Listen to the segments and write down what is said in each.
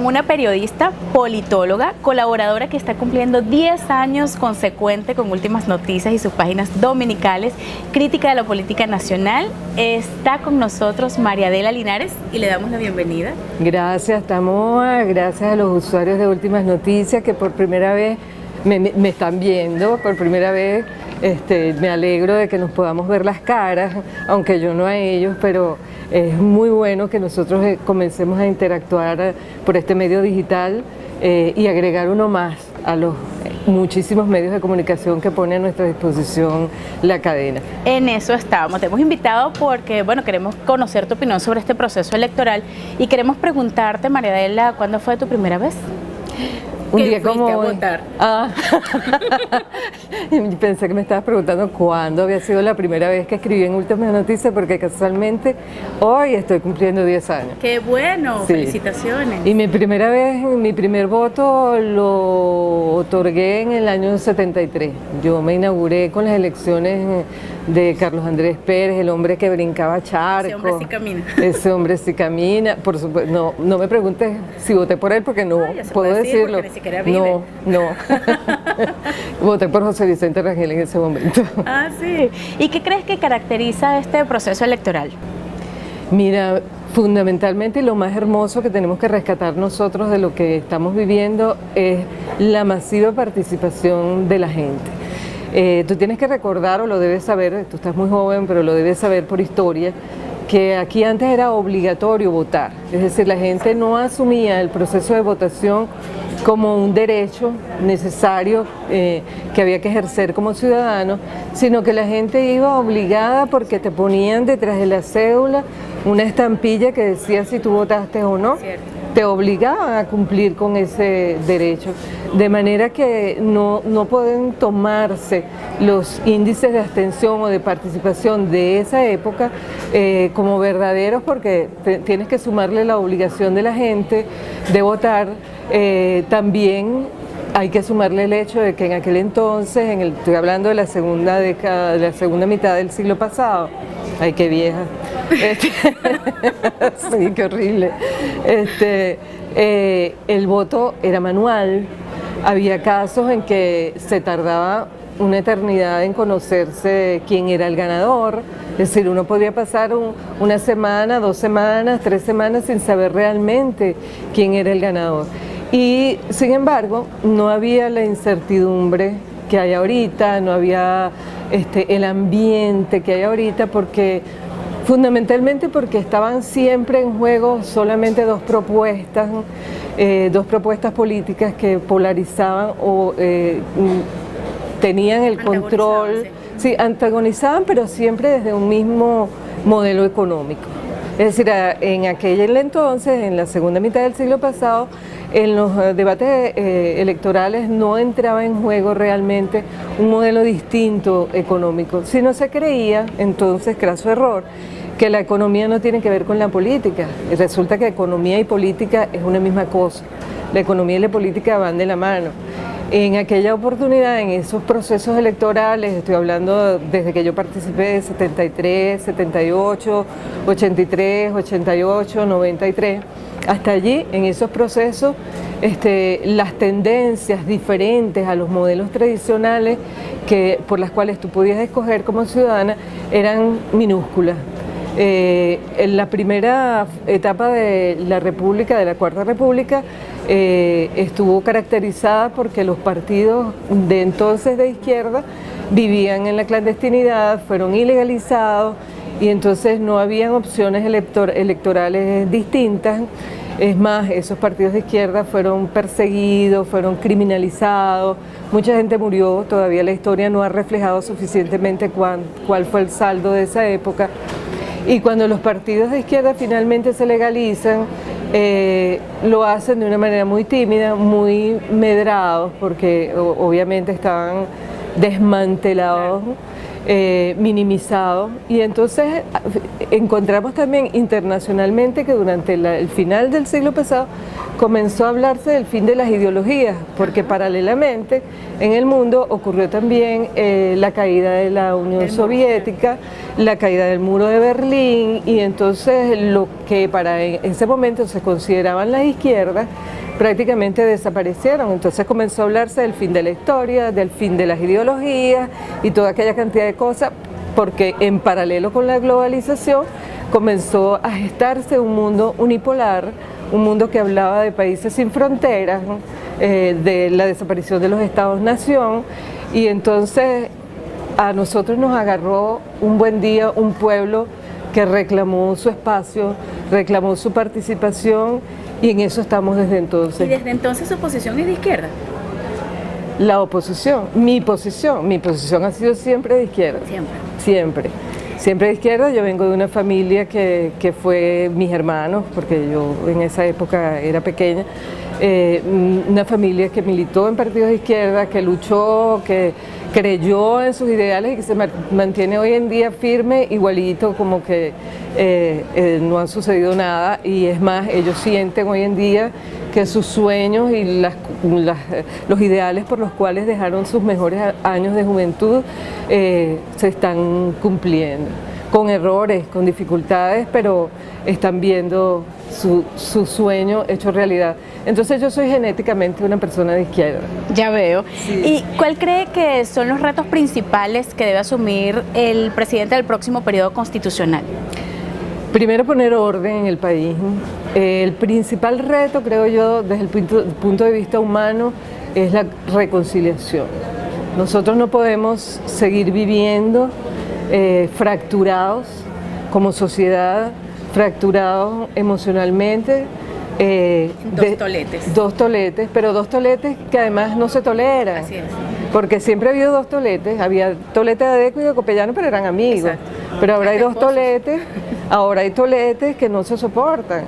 una periodista, politóloga, colaboradora que está cumpliendo 10 años consecuente con Últimas Noticias y sus páginas dominicales, crítica de la política nacional. Está con nosotros María Adela Linares y le damos la bienvenida. Gracias, Tamoa, gracias a los usuarios de Últimas Noticias que por primera vez me están viendo, por primera vez. Me alegro de que nos podamos ver las caras, aunque yo no a ellos, pero es muy bueno que nosotros comencemos a interactuar por este medio digital y agregar uno más a los muchísimos medios de comunicación que pone a nuestra disposición la cadena. En eso estamos. Te hemos invitado porque, bueno, queremos conocer tu opinión sobre este proceso electoral y queremos preguntarte, María Adela, ¿cuándo fue tu primera vez? Un día como a hoy. votar. Pensé que me estabas preguntando cuándo había sido la primera vez que escribí en Últimas Noticias, porque casualmente hoy estoy cumpliendo 10 años. ¡Qué bueno! Sí. Felicitaciones. Y mi primer voto lo otorgué en el año 73. Yo me inauguré con las elecciones de Carlos Andrés Pérez, el hombre que brincaba charcos. Ese hombre sí camina. Ese hombre sí camina. Por supuesto, no me preguntes si voté por él, porque no puedo decirlo. No. Voté por José Vicente Rangel en ese momento. Ah, sí. ¿Y qué crees que caracteriza este proceso electoral? Mira, fundamentalmente lo más hermoso que tenemos que rescatar nosotros de lo que estamos viviendo es la masiva participación de la gente. Tú tienes que recordar, o lo debes saber, tú estás muy joven, pero lo debes saber por historia, que aquí antes era obligatorio votar. Es decir, la gente no asumía el proceso de votación como un derecho necesario que había que ejercer como ciudadano, sino que la gente iba obligada porque te ponían detrás de la cédula una estampilla que decía si tú votaste o no. Cierto. Te obligaban a cumplir con ese derecho, de manera que no pueden tomarse los índices de abstención o de participación de esa época como verdaderos, porque tienes que sumarle la obligación de la gente de votar. También hay que sumarle el hecho de que en aquel entonces, estoy hablando de la segunda década, de la segunda mitad del siglo pasado. Ay, qué vieja. Sí, qué horrible. El voto era manual. Había casos en que se tardaba una eternidad en conocerse quién era el ganador. Es decir, uno podía pasar una semana, 2 semanas, 3 semanas sin saber realmente quién era el ganador. Y sin embargo, no había la incertidumbre que hay ahorita, no había el ambiente que hay ahorita, fundamentalmente porque estaban siempre en juego solamente dos propuestas políticas que polarizaban o tenían el control, sí, antagonizaban, pero siempre desde un mismo modelo económico. Es decir, en aquel entonces, en la segunda mitad del siglo pasado, en los debates electorales no entraba en juego realmente un modelo distinto económico, sino se creía, entonces, craso error, que la economía no tiene que ver con la política. Y resulta que economía y política es una misma cosa. La economía y la política van de la mano. En aquella oportunidad, en esos procesos electorales, estoy hablando desde que yo participé de 73, 78, 83, 88, 93, hasta allí, en esos procesos, las tendencias diferentes a los modelos tradicionales por las cuales tú podías escoger como ciudadana eran minúsculas. En la primera etapa de la República, de la Cuarta República, estuvo caracterizada porque los partidos de entonces de izquierda vivían en la clandestinidad, fueron ilegalizados y entonces no habían opciones electorales distintas. Es más, esos partidos de izquierda fueron perseguidos, fueron criminalizados, mucha gente murió, todavía la historia no ha reflejado suficientemente cuál fue el saldo de esa época. Y cuando los partidos de izquierda finalmente se legalizan, lo hacen de una manera muy tímida, muy medrados, porque obviamente estaban desmantelados minimizado, y entonces encontramos también internacionalmente que durante el final del siglo pasado comenzó a hablarse del fin de las ideologías, porque paralelamente en el mundo ocurrió también la caída de la Unión Soviética, la caída del muro de Berlín, y entonces lo que para ese momento se consideraban las izquierdas prácticamente desaparecieron. Entonces comenzó a hablarse del fin de la historia, del fin de las ideologías y toda aquella cantidad de cosas, porque en paralelo con la globalización comenzó a gestarse un mundo unipolar, un mundo que hablaba de países sin fronteras, ¿no? De la desaparición de los estados-nación, y entonces a nosotros nos agarró un buen día un pueblo que reclamó su espacio, reclamó su participación, y en eso estamos desde entonces. ¿Y desde entonces su posición es de izquierda? La oposición, mi posición ha sido siempre de izquierda. Siempre de izquierda. Yo vengo de una familia que fue mis hermanos, porque yo en esa época era pequeña, una familia que militó en partidos de izquierda, que luchó, que creyó en sus ideales y que se mantiene hoy en día firme, igualito, como que no ha sucedido nada, y es más, ellos sienten hoy en día que sus sueños y los ideales por los cuales dejaron sus mejores años de juventud se están cumpliendo, con errores, con dificultades, pero están viendo su sueño hecho realidad. Entonces yo soy genéticamente una persona de izquierda. Ya veo. Sí. ¿Y cuál cree que son los retos principales que debe asumir el presidente del próximo periodo constitucional? Primero, poner orden en el país. El principal reto, creo yo, desde el punto de vista humano, es la reconciliación. Nosotros no podemos seguir viviendo fracturados como sociedad, fracturados emocionalmente. Dos toletes, pero dos toletes que además no se toleran. Así es. Porque siempre ha habido dos toletes, había tolete de Adeco y de Copellano, pero eran amigos. Exacto. Pero ahora hay dos toletes, ahora hay toletes que no se soportan,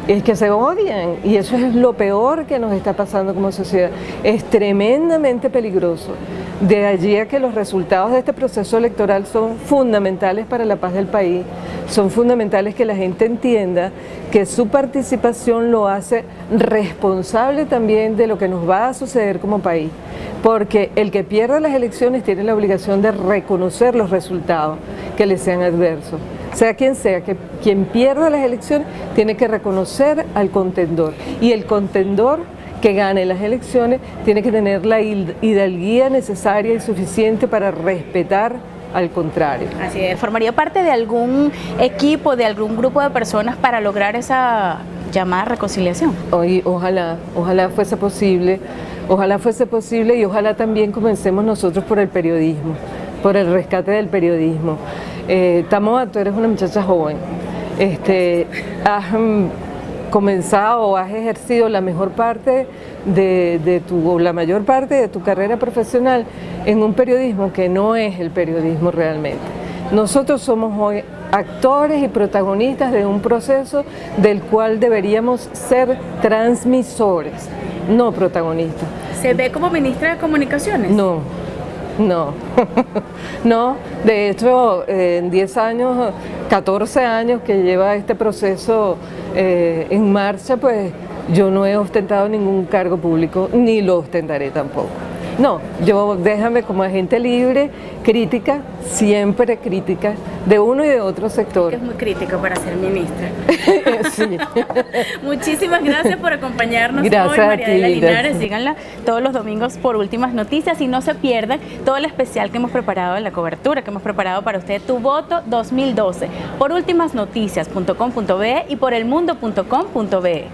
es que se odian, y eso es lo peor que nos está pasando como sociedad. Es tremendamente peligroso. De allí a que los resultados de este proceso electoral son fundamentales para la paz del país, son fundamentales que la gente entienda que su participación lo hace responsable también de lo que nos va a suceder como país, porque el que pierda las elecciones tiene la obligación de reconocer los resultados que le sean adversos. Sea, que quien pierda las elecciones tiene que reconocer al contendor, y el contendor que gane las elecciones tiene que tener la hidalguía necesaria y suficiente para respetar al contrario. Así es. ¿Formaría parte de algún equipo, de algún grupo de personas para lograr esa llamada reconciliación? Ojalá fuese posible, y ojalá también comencemos nosotros por el periodismo, por el rescate del periodismo. Tamoa, tú eres una muchacha joven, has comenzado o has ejercido la mayor parte de tu carrera profesional en un periodismo que no es el periodismo realmente. Nosotros somos hoy actores y protagonistas de un proceso del cual deberíamos ser transmisores, no protagonistas. ¿Se ve como ministra de Comunicaciones? No, no, de hecho en 10 años, 14 años que lleva este proceso en marcha, pues yo no he ostentado ningún cargo público, ni lo ostentaré tampoco. No, yo déjame como agente libre, crítica, siempre crítica, de uno y de otro sector. Es muy crítico para ser ministra. Sí. Muchísimas gracias por acompañarnos hoy, Gracias María Adela a ti, Linares. gracias. Síganla todos los domingos por Últimas Noticias y no se pierdan todo el especial que hemos preparado en la cobertura que hemos preparado para usted, Tu Voto 2012, por ultimasnoticias.com.be y por elmundo.com.be.